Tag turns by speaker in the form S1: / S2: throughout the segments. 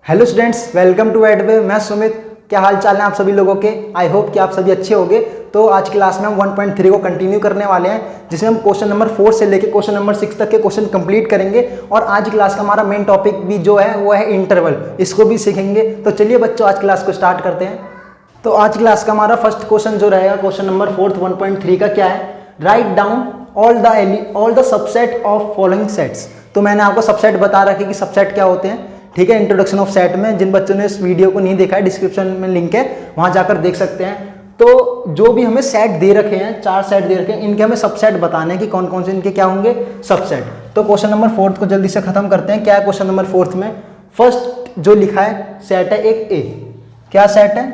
S1: Hello students, welcome to एडवे। मैं सुमित। क्या हाल चाल है आप सभी लोगों के? आई होप कि आप सभी अच्छे होंगे। तो आज क्लास में हम 1.3 को कंटिन्यू करने वाले हैं, जिसमें हम क्वेश्चन नंबर 4 से लेकर क्वेश्चन नंबर 6 तक के क्वेश्चन कंप्लीट करेंगे। और आज क्लास का हमारा मेन टॉपिक भी जो है वो है इंटरवल, इसको भी सीखेंगे। तो चलिए बच्चों, आज क्लास को स्टार्ट करते हैं। तो आज क्लास का हमारा फर्स्ट क्वेश्चन जो रहेगा, क्वेश्चन नंबर 4 1.3 का क्या है? Write down all the subset of following sets. तो मैंने आपको सबसेट बता रखी कि सबसेट क्या होते हैं, ठीक है, इंट्रोडक्शन ऑफ सेट में। जिन बच्चों ने इस वीडियो को नहीं देखा है, डिस्क्रिप्शन में लिंक है, वहां जाकर देख सकते हैं। तो जो भी हमें सेट दे रखे हैं, 4 सेट दे रखे हैं, इनके हमें सबसेट बताने हैं कि कौन कौन से इनके क्या होंगे सबसेट। तो क्वेश्चन नंबर 4 को जल्दी से खत्म करते हैं। क्या है क्वेश्चन नंबर 4 में? फर्स्ट जो लिखा है सेट है एक ए। क्या सेट है?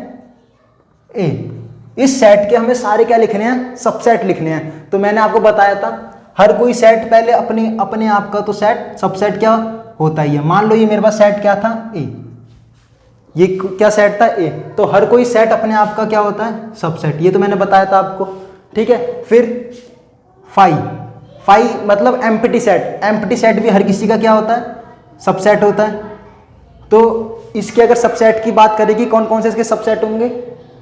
S1: ए। इस सेट के हमें सारे क्या लिखने हैं? सबसेट लिखने हैं। तो मैंने आपको बताया था, हर कोई सेट पहले अपने आप का तो सेट सबसेट क्या होता ही है। मान लो ये मेरे पास सेट क्या था? ए। ये क्या सेट था? ए। तो हर कोई सेट अपने आप का क्या होता है? सबसेट। ये तो मैंने बताया था आपको, ठीक है। फिर फाई मतलब एम्प्टी सेट। एम्प्टी सेट भी हर किसी का क्या होता है? सबसेट होता है। तो इसके अगर सबसेट की बात करेगी, कौन कौन से इसके सबसेट होंगे?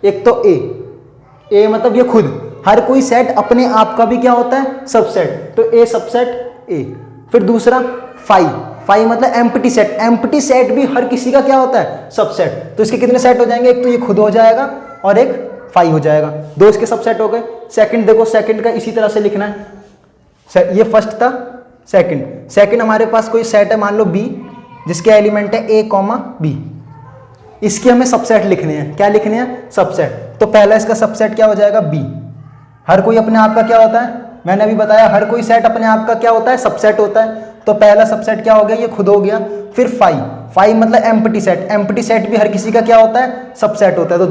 S1: एक तो ए मतलब ये खुद, हर कोई सेट अपने आप का भी क्या होता है? सबसेट। तो ए सबसेट ए। फिर दूसरा फाई मतलब एम्प्टी सेट। एम्प्टी सेट भी हर किसी का क्या होता है? सबसेट। तो इसके कितने सेट हो जाएंगे? एक तो ये खुद हो जाएगा और एक फाई हो जाएगा। दो इसके सबसेट हो गए। सेकंड देखो, सेकंड का इसी तरह से लिखना है। ये फर्स्ट था, सेकंड हमारे पास कोई सेट है, मान लो बी, जिसके एलिमेंट है ए कॉमा बी। इसके हमें सबसेट लिखने हैं। क्या लिखने हैं? सबसेट। तो पहला इसका सबसेट क्या हो जाएगा? बी। हर कोई अपने आप का क्या होता है? मैंने अभी बताया, हर कोई सेट अपने आप का क्या होता है? सबसेट होता है। तो पहला सबसेट क्या हो गया? ये खुद हो गया। फिर फाई मतलब एम्प्टी सेट। एम्प्टी सेट भी हर किसी का क्या होता है? सबसेट होता है। तो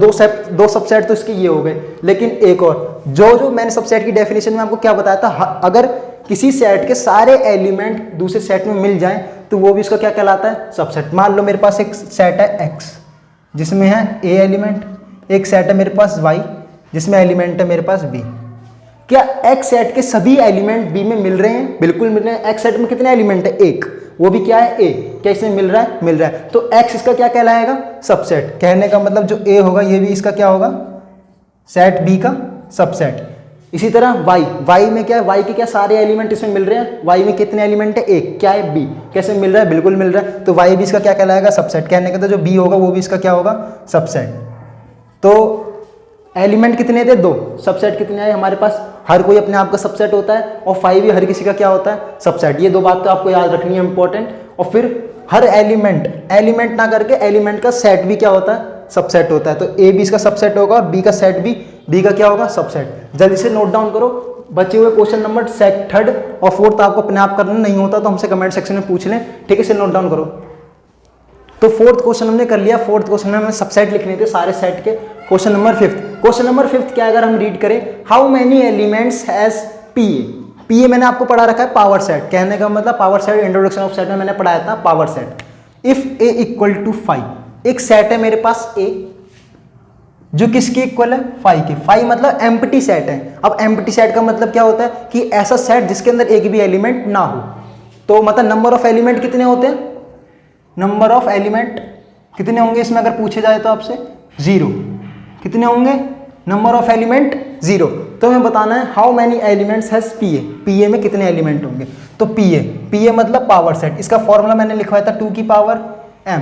S1: दो सबसेट तो इसके ये हो गए। लेकिन एक और जो मैंने सबसेट की डेफिनेशन में आपको क्या बताया था, अगर किसी सेट के सारे एलिमेंट दूसरे सेट में मिल जाएं तो वो भी इसका क्या कहलाता है? सबसेट। मान लो मेरे पास एक सेट है एक्स, जिसमें है ए एलिमेंट। एक सेट है मेरे पास वाई, जिसमें एलिमेंट है मेरे पास बी। क्या एक्स सेट के सभी एलिमेंट बी में मिल रहे हैं? बिल्कुल मिल रहे हैं। एक्स सेट में कितने एलिमेंट है? एक। वो भी क्या है? ए। क्या इसमें मिल रहा है? मिल रहा है। तो एक्स इसका क्या कहलाएगा? सबसेट। कहने का मतलब जो ए होगा ये भी इसका क्या होगा? सेट बी का सबसेट। इसी तरह वाई में क्या है? वाई के क्या सारे एलिमेंट इसमें मिल रहे हैं? वाई में कितने एलिमेंट है? एक। क्या है? बी। कैसे मिल रहा है? बिल्कुल मिल रहा है। तो वाई भी इसका क्या कहलाएगा? सबसेट। कहने का तो जो बी होगा वो भी इसका क्या होगा? सबसेट। तो एलिमेंट कितने थे? 2। सबसेट कितने आए हमारे पास? हर कोई अपने आप का सबसेट होता है, और फाई भी हर किसी का क्या होता है? सबसेट। ये दो बात तो आपको याद रखनी है, इंपॉर्टेंट। और फिर हर एलिमेंट ना करके एलिमेंट का सेट भी क्या होता है? सबसेट होता है। तो ए भी इसका सबसेट होगा और बी का सेट भी बी का क्या होगा? सबसेट। जल्दी से नोट डाउन करो। बचे हुए क्वेश्चन नंबर 3rd और 4th आपको अपने आप करना नहीं होता तो हमसे कमेंट सेक्शन में पूछ लें, ठीक है? इसे नोट डाउन करो। तो 4th क्वेश्चन हमने कर लिया। 4th क्वेश्चन में हमें सबसेट लिखने थे सारे सेट के। क्वेश्चन नंबर 5th क्या अगर हम रीड करें, हाउ मेनी एलिमेंट्स हैज पीए मैंने आपको पढ़ा रखा है पावर सेट। कहने का मतलब power set, introduction of set में मैंने पढ़ाया था power set. If A equal to 5, एक सेट है मेरे पास ए, जो किसके इक्वल है? 5 के। 5 मतलब एम्प्टी सेट है। अब एम्प्टी सेट का मतलब क्या होता है कि ऐसा सेट जिसके अंदर एक भी एलिमेंट ना हो। तो मतलब नंबर ऑफ एलिमेंट कितने होते हैं? नंबर ऑफ एलिमेंट कितने होंगे इसमें अगर पूछे जाए तो आपसे? 0। कितने होंगे? Number of element 0। तो हमें बताना है हाउ मैनी एलिमेंट्स हैज पीए में कितने एलिमेंट होंगे। तो पीए मतलब पावर सेट। इसका फॉर्मूला मैंने लिखवाया था 2 की पावर m।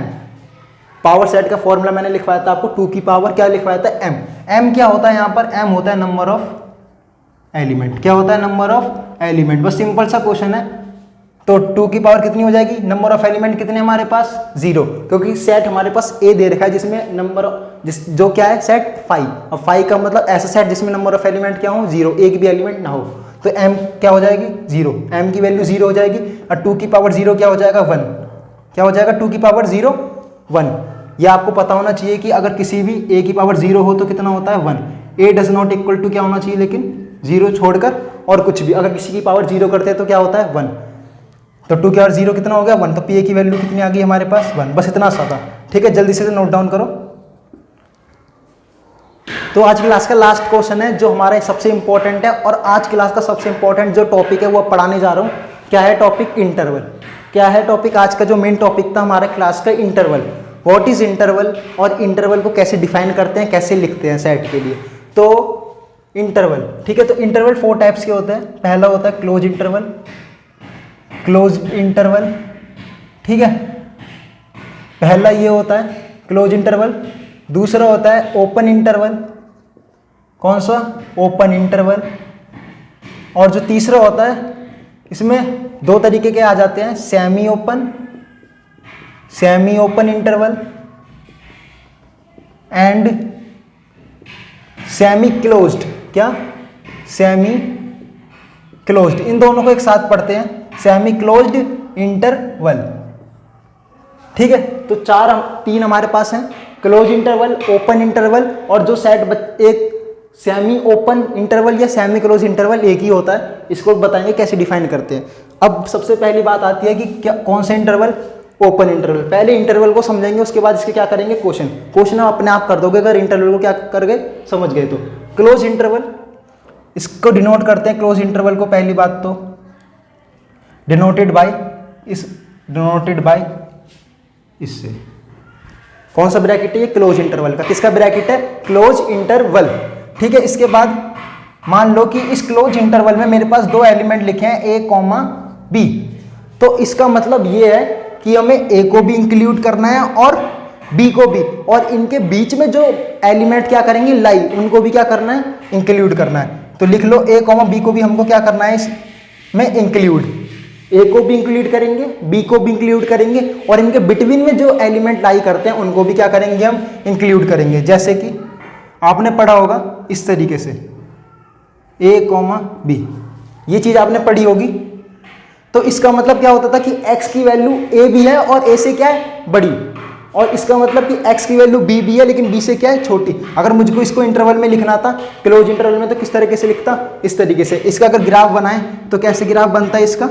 S1: पावर सेट का फॉर्मूला मैंने लिखवाया था आपको 2 की पावर क्या लिखवाया था? m क्या होता है यहाँ पर? m होता है नंबर ऑफ एलिमेंट। क्या होता है? Number of element. बस सिंपल सा क्वेश्चन है। तो 2 की पावर कितनी हो जाएगी? नंबर ऑफ एलिमेंट कितने हमारे पास? 0, क्योंकि सेट हमारे पास ए दे रखा है जिसमें जो क्या है? सेट 5। और 5 का मतलब ऐसा सेट जिसमें नंबर ऑफ एलिमेंट क्या हो? 0, एक भी एलिमेंट ना हो। तो m क्या हो जाएगी? 0। m की वैल्यू 0 हो जाएगी। और 2 की पावर 0 क्या हो जाएगा? 1। क्या हो जाएगा? 2 की पावर 0 1। यह आपको पता होना चाहिए कि अगर किसी भी a की पावर 0 हो तो कितना होता है? 1। a does not equal to क्या होना चाहिए लेकिन? 0 छोड़कर और कुछ भी। अगर किसी की पावर 0 करते हैं तो क्या होता है? 1। तो 2 की पावर 0 कितना हो गया? 1। तो पी की वैल्यू कितनी आ गई हमारे पास? 1। बस इतना सा था, ठीक है? जल्दी से नोट डाउन करो। तो आज क्लास का लास्ट क्वेश्चन है जो हमारा सबसे इंपॉर्टेंट है, और आज क्लास का सबसे इंपॉर्टेंट जो टॉपिक है वो पढ़ाने जा रहा हूँ। क्या है टॉपिक? इंटरवल। क्या है टॉपिक? आज का जो मेन टॉपिक था हमारे क्लास का इंटरवल, व्हाट इज इंटरवल और इंटरवल को कैसे डिफाइन करते हैं, कैसे लिखते हैं सेट के लिए। तो इंटरवल, ठीक है, तो इंटरवल 4 टाइप्स के होते हैं। पहला होता है क्लोज इंटरवल, ठीक है, पहला ये होता है क्लोज इंटरवल। दूसरा होता है ओपन इंटरवल, कौन सा, ओपन इंटरवल। और जो तीसरा होता है, इसमें 2 तरीके के आ जाते हैं, semi open interval and semi closed. क्या, सेमी क्लोज्ड, इन दोनों को एक साथ पढ़ते हैं, सेमी क्लोज्ड इंटरवल, ठीक है। तो 3 हमारे पास हैं, क्लोज इंटरवल, ओपन इंटरवल और जो सेट एक सेमी ओपन इंटरवल या सेमी क्लोज इंटरवल एक ही होता है। इसको बताएंगे कैसे डिफाइन करते हैं। अब सबसे पहली बात आती है कि क्या, कौन सा इंटरवल, ओपन इंटरवल। पहले इंटरवल को समझेंगे, उसके बाद इसके क्या करेंगे, क्वेश्चन आप अपने आप कर दोगे अगर इंटरवल को क्या कर गए, समझ गए तो। क्लोज इंटरवल, इसको डिनोट करते हैं क्लोज इंटरवल को, पहली बात तो डिनोटेड बाय इससे, कौन सा ब्रैकेट है ये, क्लोज इंटरवल का। किसका ब्रैकेट है, क्लोज इंटरवल, ठीक है। इसके बाद मान लो कि इस क्लोज इंटरवल में मेरे पास 2 एलिमेंट लिखे हैं A, B, तो इसका मतलब ये है कि हमें A को भी इंक्लूड करना है और B को भी, और इनके बीच में जो एलिमेंट क्या करेंगे, लाई, उनको भी क्या करना है, इंक्लूड करना है। तो लिख लो A, B को भी हमको क्या करना है इसमें इंक्लूड, A को भी इंक्लूड करेंगे, B को भी इंक्लूड करेंगे, और इनके बिटवीन में जो एलिमेंट लाई करते हैं उनको भी क्या करेंगे, हम इंक्लूड करेंगे। जैसे कि आपने पढ़ा होगा इस तरीके से A, B, ये चीज आपने पढ़ी होगी। तो इसका मतलब क्या होता था कि x की वैल्यू A भी है और A से क्या है, बड़ी, और इसका मतलब कि x की वैल्यू B भी है लेकिन B से क्या है, छोटी। अगर मुझको इसको इंटरवल में लिखना था, क्लोज इंटरवल में, तो किस तरीके से लिखता, इस तरीके से। इसका अगर ग्राफ बनाए तो कैसे ग्राफ बनता है इसका,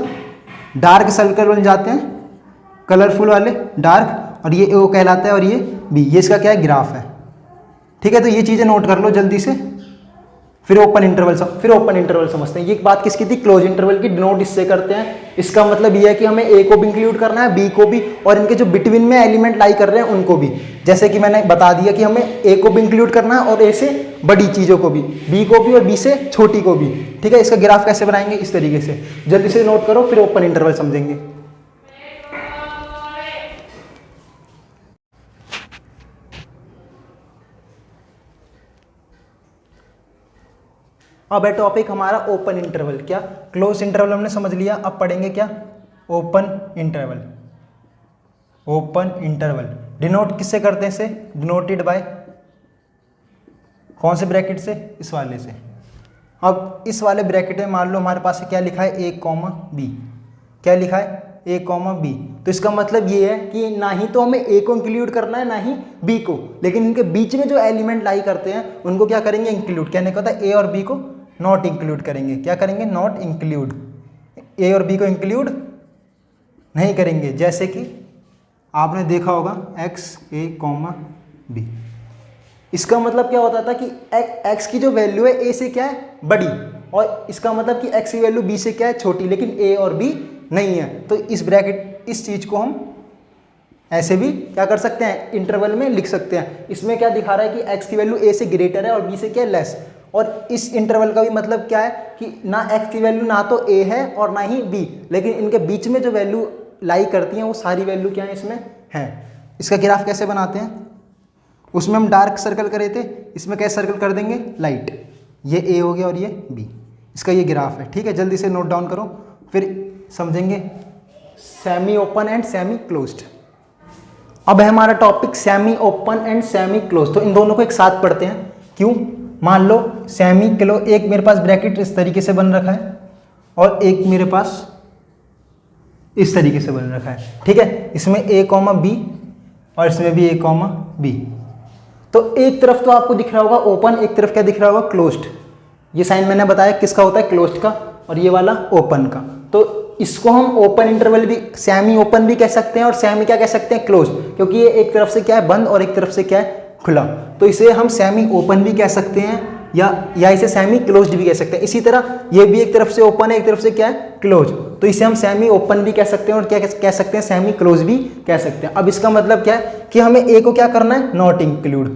S1: डार्क सर्कल बन जाते हैं, कलरफुल वाले डार्क, और ये O कहलाता है और ये B, ये इसका क्या है, ग्राफ है, ठीक है। तो ये चीजें नोट कर लो जल्दी से। फिर ओपन इंटरवल समझते हैं। ये बात किसकी थी, क्लोज इंटरवल की, डिनोट इससे करते हैं। इसका मतलब ये है कि हमें A को भी इंक्लूड करना है, B को भी, और इनके जो बिटवीन में एलिमेंट लाई कर रहे हैं उनको भी। जैसे कि मैंने बता दिया कि हमें A को भी इंक्लूड करना है और A से बड़ी चीज़ों को भी, B को भी और B से छोटी को भी, ठीक है। इसका ग्राफ कैसे बनाएंगे, इस तरीके से, जल्दी से नोट करो, फिर ओपन इंटरवल समझेंगे। अब है टॉपिक हमारा ओपन इंटरवल। क्या, क्लोज इंटरवल हमने समझ लिया, अब पढ़ेंगे क्या, ओपन इंटरवल डिनोट किससे करते हैं, से डिनोटेड बाय, कौन से ब्रैकेट से, इस वाले से। अब इस वाले ब्रैकेट में मान लो हमारे पास क्या लिखा है, A, B, क्या लिखा है, A, B। तो इसका मतलब ये है कि ना ही तो हमें A को इंक्लूड करना है ना ही B को, लेकिन इनके बीच में जो एलिमेंट लाई करते हैं उनको क्या करेंगे, इंक्लूड। कहने का होता है A और B को नॉट इंक्लूड करेंगे, क्या करेंगे, नॉट इंक्लूड, A और B को इंक्लूड नहीं करेंगे। जैसे कि आपने देखा होगा x, A, B, इसका मतलब क्या होता था कि x की जो वैल्यू है A से क्या है, बड़ी, और इसका मतलब कि x की वैल्यू B से क्या है, छोटी, लेकिन A और B नहीं है। तो इस ब्रैकेट, इस चीज़ को हम ऐसे भी क्या कर सकते हैं, इंटरवल में लिख सकते हैं। इसमें क्या दिखा रहा है कि x की वैल्यू A से ग्रेटर है और B से क्या है, लेस। और इस इंटरवल का भी मतलब क्या है कि ना x की वैल्यू ना तो A है और ना ही B, लेकिन इनके बीच में जो वैल्यू लाई करती हैं वो सारी वैल्यू क्या है, इसमें है। इसका ग्राफ कैसे बनाते हैं, उसमें हम डार्क सर्कल करे थे, इसमें कैसे सर्कल कर देंगे, लाइट। ये A हो गया और ये B, इसका ये ग्राफ है, ठीक है। जल्दी से नोट डाउन करो, फिर समझेंगे semi open and semi closed. अब है हमारा topic semi open and semi close. तो इन दोनों को एक साथ पढ़ते हैं। क्यों, मान लो सेमी क्लो, एक मेरे पास ब्रैकेट इस तरीके से बन रखा है और एक मेरे पास इस तरीके से बन रखा है, ठीक है। इसमें A, B और इसमें भी A, B। तो एक तरफ तो आपको दिख रहा होगा ओपन, एक तरफ क्या दिख रहा होगा, क्लोज्ड। ये साइन मैंने बताया किसका होता है, क्लोज्ड का, और ये वाला ओपन का। तो इसको हम ओपन इंटरवल भी, सेमी ओपन भी कह सकते हैं और सेमी क्या कह सकते हैं, क्लोज, क्योंकि ये एक तरफ से क्या है, बंद, और एक तरफ से क्या है, खुला। तो इसे हम सेमी ओपन भी कह सकते हैं या इसे सेमी क्लोज्ड भी कह सकते हैं। इसी तरह ये भी एक तरफ से ओपन है, एक तरफ से क्या है, क्लोज। तो इसे हम सेमी ओपन भी कह सकते हैं और क्या कह सकते हैं, सेमी क्लोज भी कह सकते हैं। अब इसका मतलब क्या है कि हमें ए को क्या करना है, नॉट इंक्लूड।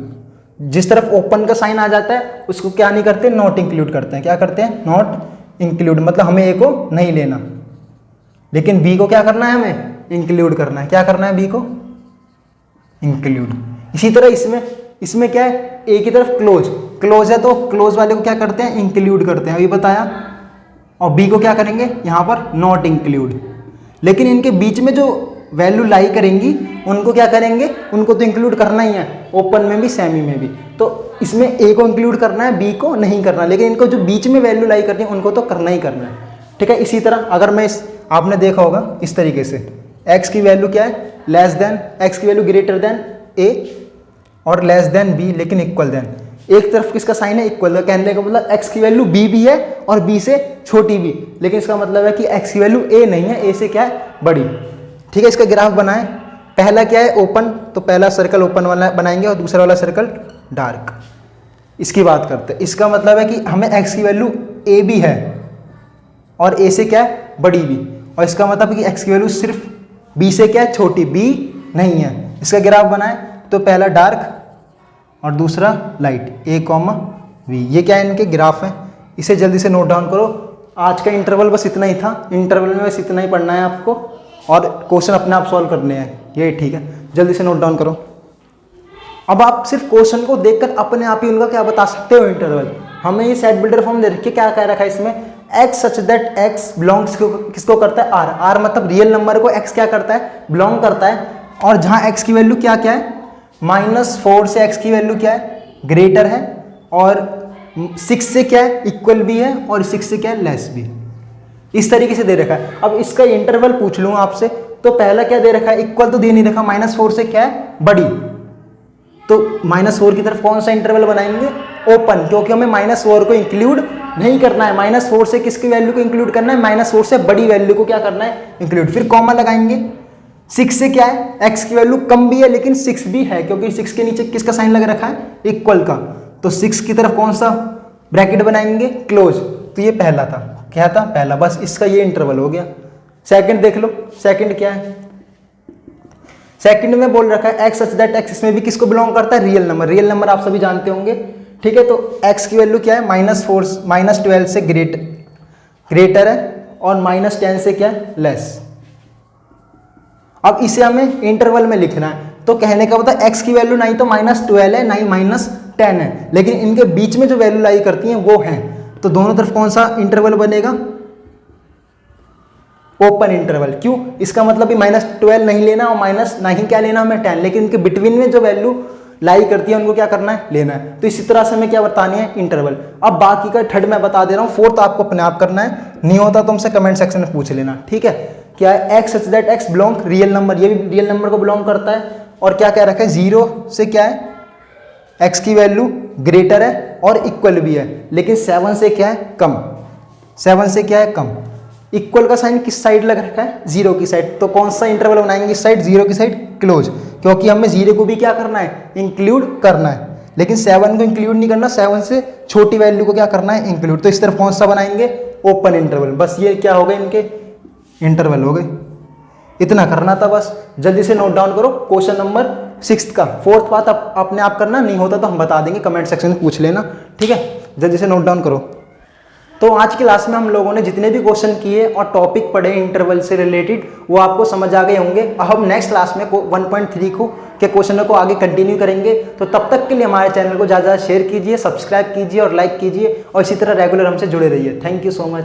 S1: जिस तरफ ओपन का साइन आ जाता है उसको क्या नहीं करते, नॉट इंक्लूड करते हैं। क्या करते हैं, नॉट इंक्लूड, मतलब हमें ए को नहीं लेना, लेकिन बी को क्या करना है, हमें इंक्लूड करना है। क्या करना है, बी को इंक्लूड। इसी तरह इसमें क्या है, ए की तरफ क्लोज है तो क्लोज वाले को क्या करते हैं, इंक्लूड करते हैं, अभी बताया। और बी को क्या करेंगे, यहाँ पर नॉट इंक्लूड। लेकिन इनके बीच में जो वैल्यू लाई करेंगी उनको क्या करेंगे, उनको तो इंक्लूड करना ही है, ओपन में भी सेमी में भी। तो इसमें ए को इंक्लूड करना है, बी को नहीं करना, लेकिन इनको जो बीच में वैल्यू लाई करनी है उनको तो करना ही करना है। ठीक है, इसी तरह अगर मैं आपने देखा होगा इस तरीके से, एक्स की वैल्यू क्या है, लेस देन, एक्स की वैल्यू ग्रेटर देन ए और लेस देन बी, लेकिन इक्वल देन। एक तरफ किसका साइन है, इक्वल। कहने का मतलब एक्स की वैल्यू बी भी है और बी से छोटी भी, लेकिन इसका मतलब है कि एक्स की वैल्यू ए नहीं है, ए से क्या है, बड़ी। ठीक है, इसका ग्राफ बनाएं। पहला क्या है, ओपन, तो पहला सर्कल ओपन वाला बनाएंगे और दूसरा वाला सर्कल डार्क। इसकी बात करते हैं। इसका मतलब है कि हमें एक्स की वैल्यू ए भी है और ए से क्या है, बड़ी भी, और इसका मतलब है कि एक्स की वैल्यू सिर्फ बी से क्या है, छोटी, बी नहीं है। इसका ग्राफ बनाएं तो पहला डार्क और दूसरा लाइट, ए कॉमा वी। ये क्या है, इनके ग्राफ है। इसे जल्दी से नोट डाउन करो। आज का इंटरवल बस इतना ही था, इंटरवल में बस इतना ही पढ़ना है आपको और क्वेश्चन अपने आप सॉल्व करने हैं, ये ठीक है। जल्दी से नोट डाउन करो। अब आप सिर्फ क्वेश्चन को देखकर अपने आप ही उनका क्या बता सकते हो, इंटरवल। हमें ये सेट बिल्डर फॉर्म दे रखी है, क्या कह रखा है इसमें, x such that x belongs किसको करता है, आर। आर मतलब रियल नंबर को एक्स क्या करता है, बिलोंग करता है। और जहां एक्स की वैल्यू क्या क्या है, -4 से एक्स की वैल्यू क्या है, ग्रेटर है, और 6 से क्या है, इक्वल भी है, और 6 से क्या है, लेस भी। इस तरीके से दे रखा है। अब इसका इंटरवल पूछ लूँ आपसे, तो पहला क्या दे रखा है, इक्वल तो दे नहीं रखा, -4 से क्या है, बड़ी। तो -4 की तरफ कौन सा इंटरवल बनाएंगे, ओपन, क्योंकि हमें -4 को इंक्लूड नहीं करना है। -4 से किसकी वैल्यू को इंक्लूड करना है, -4 से बड़ी वैल्यू को क्या करना है, इंक्लूड। फिर कॉमा लगाएंगे। 6 से क्या है, एक्स की वैल्यू कम भी है लेकिन 6 भी है, क्योंकि 6 के नीचे किसका साइन लग रखा है, इक्वल का। तो 6 की तरफ कौन सा ब्रैकेट बनाएंगे, क्लोज। तो ये पहला था, क्या था, पहला। बस इसका ये इंटरवल हो गया। सेकंड देख लो, सेकंड क्या है, सेकंड में बोल रखा है एक्स सच दैट एक्स, इसमें भी किसको बिलोंग करता है, रियल नंबर। रियल नंबर आप सभी जानते होंगे, ठीक है। तो एक्स की वैल्यू क्या है, -12 से ग्रेटर है, और -10 से क्या है, लेस। अब इसे हमें इंटरवल में लिखना है। तो कहने का मतलब एक्स की वैल्यू नहीं तो -12 है, ना ही -10 है, लेकिन इनके बीच में जो वैल्यू लाई करती हैं वो है। तो दोनों तरफ कौन सा इंटरवल बनेगा, ओपन इंटरवल। क्यों, इसका मतलब भी -12 नहीं लेना और माइनस नहीं क्या लेना, हमें 10, लेकिन इनके बिटवीन में जो वैल्यू लाई करती है उनको क्या करना है, लेना है। तो इसी तरह से हमें क्या बतानी है, इंटरवल। अब बाकी का थर्ड मैं बता दे रहा हूँ, फोर्थ आपको अपने आप करना है, नहीं होता तो हमसे कमेंट सेक्शन में पूछ लेना, ठीक है। क्या है, x such that x belong, real number, ये भी रियल नंबर को बिलोंग करता है। और क्या कह रखा है, 0 से क्या है, एक्स की वैल्यू ग्रेटर है और इक्वल भी है, लेकिन 7 से क्या है, कम। 7 से क्या है, कम। इक्वल का साइन किस साइड लग रखा है, 0 की साइड। तो कौन सा इंटरवल बनाएंगे इस साइड, 0 की साइड, क्लोज, क्योंकि हमें 0 को भी क्या करना है, इंक्लूड करना है, लेकिन 7 को इंक्लूड नहीं करना, 7 से छोटी वैल्यू को क्या करना है, इंक्लूड। तो इस तरफ कौन सा बनाएंगे, ओपन इंटरवल। बस ये क्या हो गए, इनके इंटरवल हो गए। इतना करना था बस। जल्दी से नोट डाउन करो क्वेश्चन नंबर 6 का। फोर्थ बात अपने आप करना, नहीं होता तो हम बता देंगे, कमेंट सेक्शन में पूछ लेना, ठीक है। जल्दी से नोट डाउन करो। तो आज की क्लास में हम लोगों ने जितने भी क्वेश्चन किए और टॉपिक पढ़े इंटरवल से रिलेटेड, वो आपको समझ आ गए होंगे। अब हम नेक्स्ट क्लास में 1.3 के क्वेश्चनों को आगे कंटिन्यू करेंगे। तो तब तक के लिए हमारे चैनल को ज़्यादा शेयर कीजिए, सब्सक्राइब कीजिए और लाइक कीजिए, और इसी तरह रेगुलर हमसे जुड़े रहिए। Thank you so much.